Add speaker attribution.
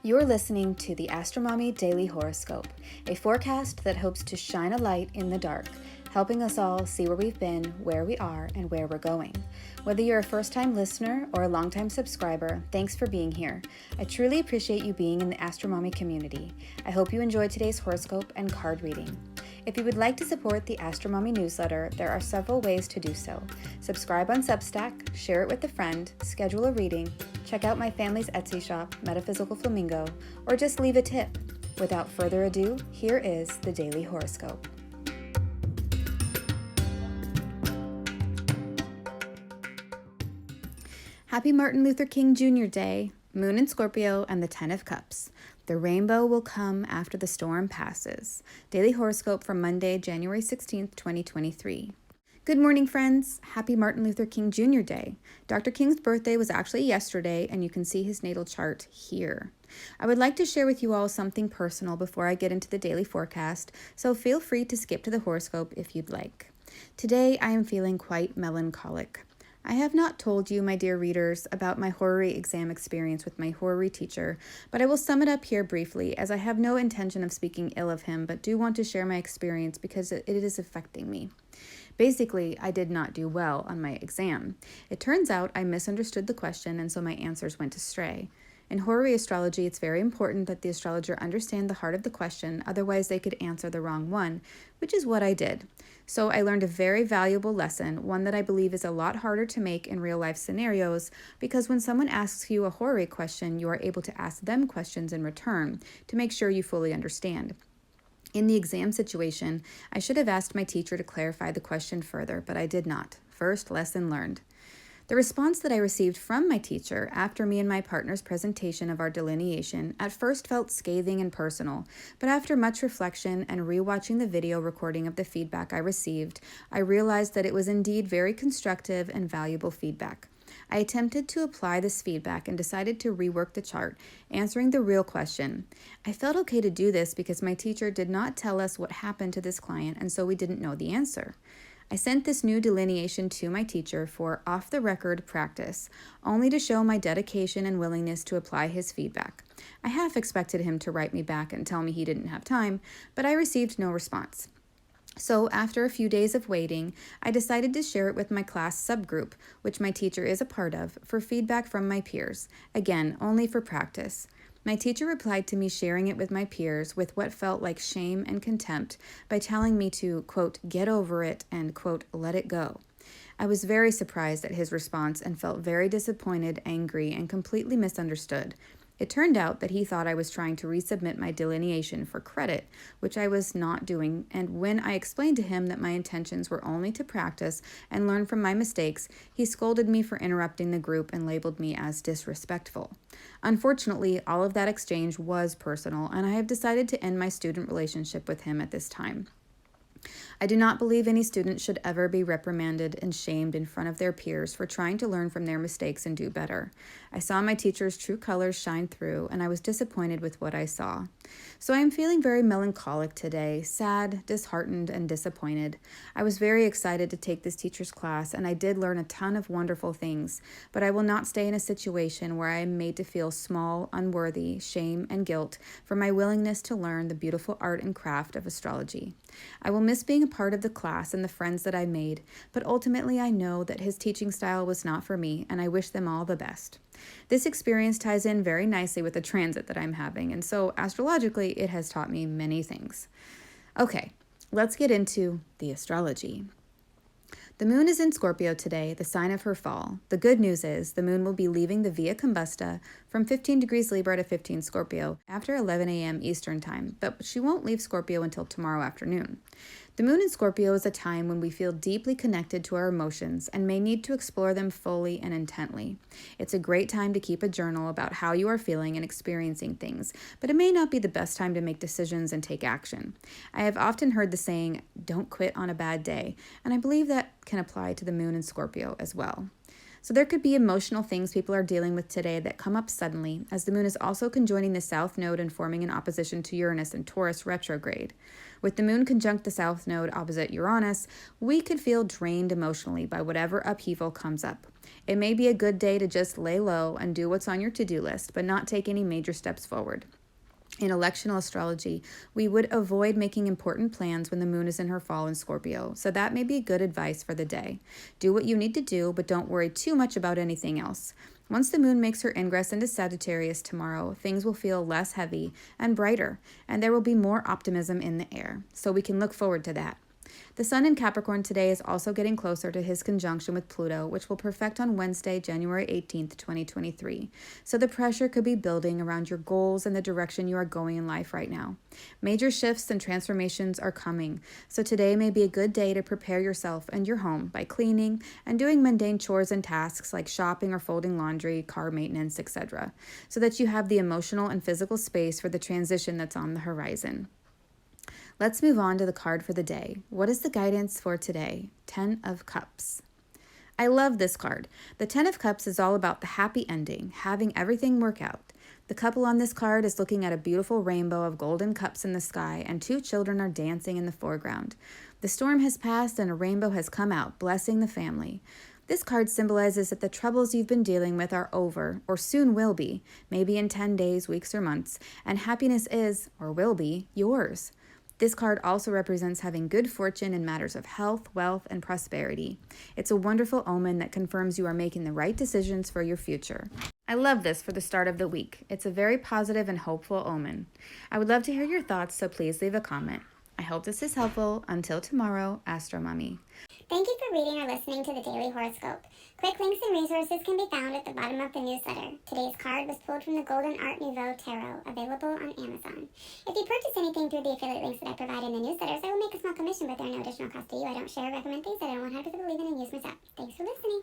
Speaker 1: You're listening to the AstroMommy Daily Horoscope, a forecast that hopes to shine a light in the dark, helping us all see where we've been, where we are, and where we're going. Whether you're a first-time listener or a long-time subscriber, thanks for being here. I truly appreciate you being in the AstroMommy community. I hope you enjoyed today's horoscope and card reading. If you would like to support the AstroMommy Newsletter, there are several ways to do so. Subscribe on Substack, share it with a friend, schedule a reading, check out my family's Etsy shop, Metaphysical Flamingo, or just leave a tip. Without further ado, here is the Daily Horoscope. Happy Martin Luther King Jr. Day, Moon in Scorpio, and the Ten of Cups. The rainbow will come after the storm passes. Daily Horoscope for Monday, January 16th, 2023. Good morning, friends. Happy Martin Luther King Jr. Day. Dr. King's birthday was actually yesterday, and you can see his natal chart here. I would like to share with you all something personal before I get into the daily forecast, so feel free to skip to the horoscope if you'd like. Today, I am feeling quite melancholic. I have not told you, my dear readers, about my horary exam experience with my horary teacher, but I will sum it up here briefly, as I have no intention of speaking ill of him, but do want to share my experience because it is affecting me. Basically, I did not do well on my exam. It turns out I misunderstood the question, and so my answers went astray. In horary astrology, it's very important that the astrologer understand the heart of the question, otherwise they could answer the wrong one, which is what I did. So I learned a very valuable lesson, one that I believe is a lot harder to make in real-life scenarios, because when someone asks you a horary question, you are able to ask them questions in return to make sure you fully understand. In the exam situation, I should have asked my teacher to clarify the question further, but I did not. First lesson learned. The response that I received from my teacher after me and my partner's presentation of our delineation at first felt scathing and personal, but after much reflection and rewatching the video recording of the feedback I received, I realized that it was indeed very constructive and valuable feedback. I attempted to apply this feedback and decided to rework the chart, answering the real question. I felt okay to do this because my teacher did not tell us what happened to this client, and so we didn't know the answer. I sent this new delineation to my teacher for off-the-record practice, only to show my dedication and willingness to apply his feedback. I half expected him to write me back and tell me he didn't have time, but I received no response. So after a few days of waiting, I decided to share it with my class subgroup, which my teacher is a part of, for feedback from my peers, again, only for practice. My teacher replied to me sharing it with my peers with what felt like shame and contempt by telling me to, quote, get over it and, quote, let it go. I was very surprised at his response and felt very disappointed, angry, and completely misunderstood. It turned out that he thought I was trying to resubmit my delineation for credit, which I was not doing, and when I explained to him that my intentions were only to practice and learn from my mistakes, he scolded me for interrupting the group and labeled me as disrespectful. Unfortunately, all of that exchange was personal, and I have decided to end my student relationship with him at this time. I do not believe any student should ever be reprimanded and shamed in front of their peers for trying to learn from their mistakes and do better. I saw my teacher's true colors shine through, and I was disappointed with what I saw. So I am feeling very melancholic today, sad, disheartened, and disappointed. I was very excited to take this teacher's class, and I did learn a ton of wonderful things, but I will not stay in a situation where I am made to feel small, unworthy, shame, and guilt for my willingness to learn the beautiful art and craft of astrology. I will miss being a part of the class and the friends that I made, but ultimately I know that his teaching style was not for me, and I wish them all the best. This experience ties in very nicely with the transit that I'm having, and so astrologically it has taught me many things. Okay, let's get into the astrology. The moon is in Scorpio today, the sign of her fall. The good news is the moon will be leaving the Via Combusta from 15 degrees Libra to 15 Scorpio after 11 a.m. Eastern Time, but she won't leave Scorpio until tomorrow afternoon. The moon in Scorpio is a time when we feel deeply connected to our emotions and may need to explore them fully and intently. It's a great time to keep a journal about how you are feeling and experiencing things, but it may not be the best time to make decisions and take action. I have often heard the saying, don't quit on a bad day, and I believe that can apply to the moon in Scorpio as well. So there could be emotional things people are dealing with today that come up suddenly, as the moon is also conjoining the south node and forming an opposition to Uranus in Taurus retrograde. With the moon conjunct the south node opposite Uranus, we could feel drained emotionally by whatever upheaval comes up. It may be a good day to just lay low and do what's on your to-do list, but not take any major steps forward. In electional astrology, we would avoid making important plans when the moon is in her fall in Scorpio, so that may be good advice for the day. Do what you need to do, but don't worry too much about anything else. Once the moon makes her ingress into Sagittarius tomorrow, things will feel less heavy and brighter, and there will be more optimism in the air, so we can look forward to that. The sun in Capricorn today is also getting closer to his conjunction with Pluto, which will perfect on Wednesday, January 18th, 2023. So the pressure could be building around your goals and the direction you are going in life right now. Major shifts and transformations are coming, so today may be a good day to prepare yourself and your home by cleaning and doing mundane chores and tasks like shopping or folding laundry, car maintenance, etc., so that you have the emotional and physical space for the transition that's on the horizon. Let's move on to the card for the day. What is the guidance for today? 10 of Cups. I love this card. The 10 of Cups is all about the happy ending, having everything work out. The couple on this card is looking at a beautiful rainbow of golden cups in the sky, and 2 children are dancing in the foreground. The storm has passed and a rainbow has come out, blessing the family. This card symbolizes that the troubles you've been dealing with are over, or soon will be, maybe in 10 days, weeks, or months, and happiness is, or will be, yours. This card also represents having good fortune in matters of health, wealth, and prosperity. It's a wonderful omen that confirms you are making the right decisions for your future. I love this for the start of the week. It's a very positive and hopeful omen. I would love to hear your thoughts, so please leave a comment. I hope this is helpful. Until tomorrow, AstroMommy.
Speaker 2: Thank you for reading or listening to the Daily Horoscope. Quick links and resources can be found at the bottom of the newsletter. Today's card was pulled from the Golden Art Nouveau Tarot, available on Amazon. If you purchase anything through the affiliate links that I provide in the newsletters, I will make a small commission, but there are no additional cost to you. I don't share or recommend things that I don't 100% believe in and use myself. Thanks for listening.